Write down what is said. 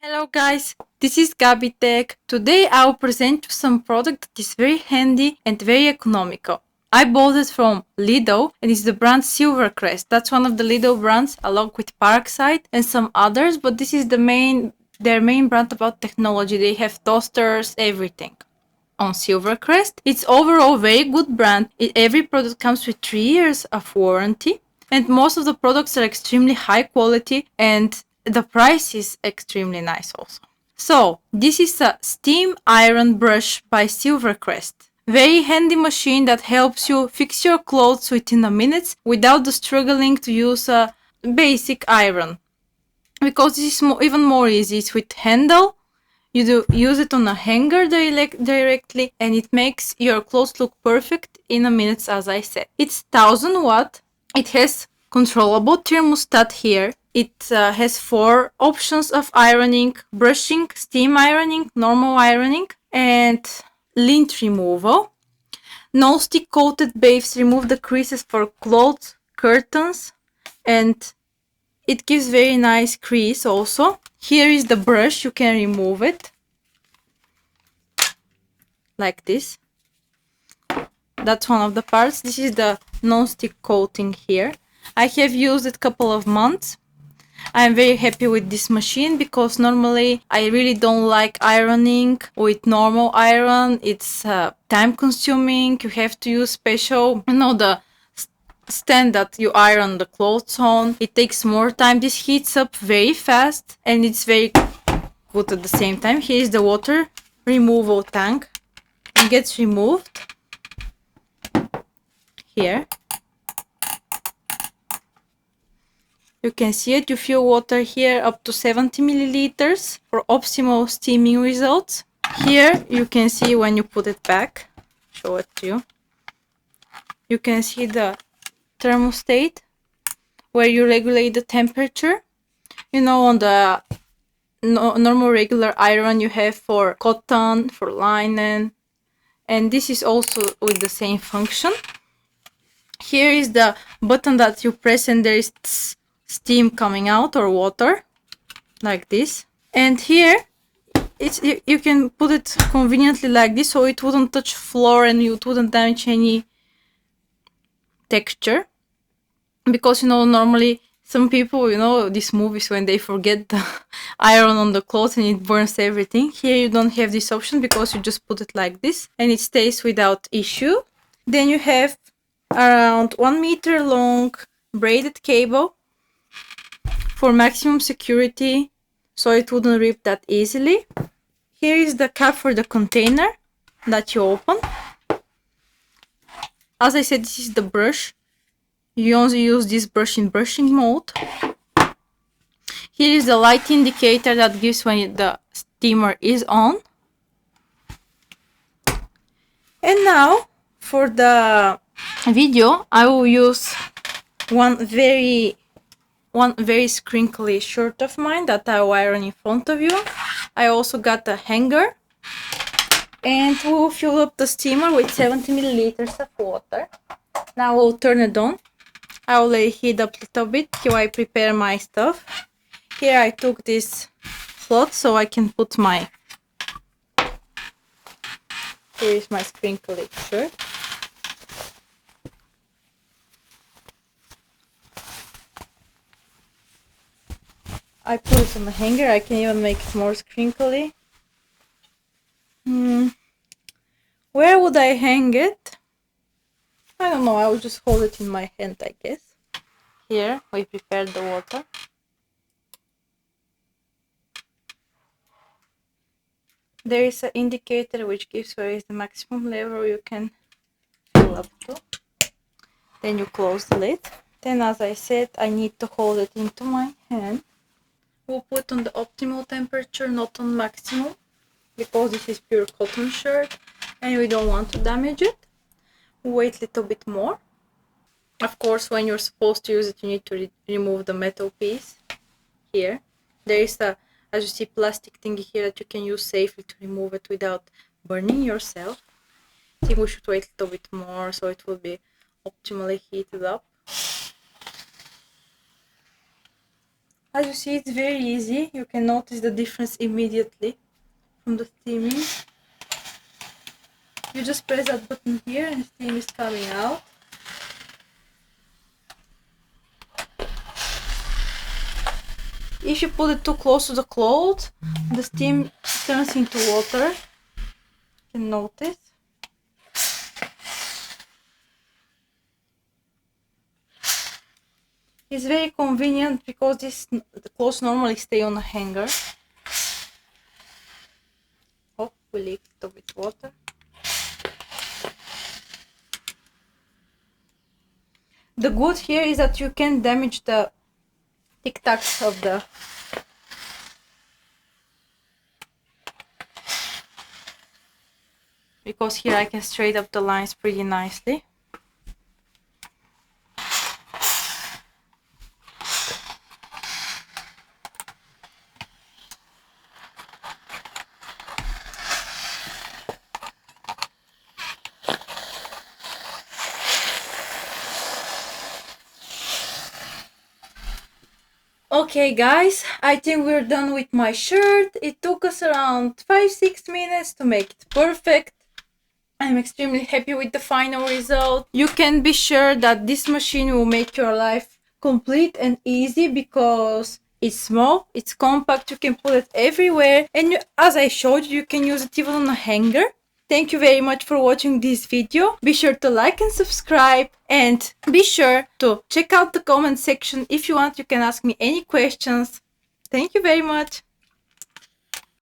Hello guys, this is Gabby Tech. Today I will present you some product that is very handy and very economical. I bought it from Lidl and it's the brand SilverCrest. That's one of the Lidl brands along with Parkside and some others, but this is their main brand about technology. They have toasters, everything. On SilverCrest, it's overall very good brand. Every product comes with 3 years of warranty and most of the products are extremely high quality and the price is extremely nice also. So this is a steam iron brush by SilverCrest. Very handy machine that helps you fix your clothes within a minute without the struggling to use a basic iron. Because this is even more easy. It's with handle. You do use it on a hanger directly and it makes your clothes look perfect in a minute, as I said. It's 1000 watt. It has controllable thermostat here. It has 4 options of ironing: brushing, steam ironing, normal ironing, and lint removal. Non-stick coated bases remove the creases for clothes, curtains, and it gives very nice crease also. Here is the brush, you can remove it like this. That's one of the parts. This is the non-stick coating here. I have used it a couple of months. I'm very happy with this machine because normally I really don't like ironing with normal iron. It's time consuming. You have to use special, the stand that you iron the clothes on. It takes more time. This heats up very fast and it's very good at the same time. Here is the water removal tank. It gets removed here. You can see it. You fill water here up to 70 milliliters for optimal steaming results. Here you can see when you put it back. Show it to you. You can see the thermostat where you regulate the temperature. On the normal regular iron you have for cotton, for linen, and this is also with the same function. Here is the button that you press and there is steam coming out or water like this, and here you can put it conveniently like this so it wouldn't touch floor and it wouldn't damage any texture, because normally some people these movies when they forget the iron on the clothes and it burns everything. Here you don't have this option because you just put it like this and it stays without issue. Then you have around 1 meter long braided cable for maximum security so it wouldn't rip that easily. Here is the cap for the container that you open. As I said, this is the brush. You only use this brush in brushing mode. Here is the light indicator that gives when the steamer is on. And now for the video I will use one very crinkly shirt of mine that I will iron in front of you. I also got a hanger and we'll fill up the steamer with 70 milliliters of water. Now we'll turn it on. I will let it heat up a little bit till I prepare my stuff. Here I took this cloth so I can put here is my crinkly shirt. I put it on the hanger. I can even make it more crinkly. Where would I hang it? I don't know. I will just hold it in my hand, I guess. Here we prepared the water. There is an indicator which gives where is the maximum level you can fill up to. Then you close the lid. Then, as I said, I need to hold it into my hand. We'll put on the optimal temperature, not on maximum, because this is pure cotton shirt and we don't want to damage it. Wait a little bit more. Of course, when you're supposed to use it, you need to remove the metal piece. Here there is as you see, plastic thing here that you can use safely to remove it without burning yourself. I think we should wait a little bit more so it will be optimally heated up. As you see, it's very easy. You can notice the difference immediately from the steaming. You just press that button here and steam is coming out. If you put it too close to the cloth, the steam turns into water. You can notice. It's very convenient because the clothes normally stay on a hanger. Oh, we leaked a bit of water. The good here is that you can damage the tic-tacs of the because here I can straight up the lines pretty nicely. Okay guys, I think we're done with my shirt. It took us around 5-6 minutes to make it perfect. I'm extremely happy with the final result. You can be sure that this machine will make your life complete and easy because it's small, it's compact, you can put it everywhere, and as I showed you, you can use it even on a hanger. Thank you very much for watching this video. Be sure to like and subscribe, and be sure to check out the comment section. If you want, you can ask me any questions. Thank you very much.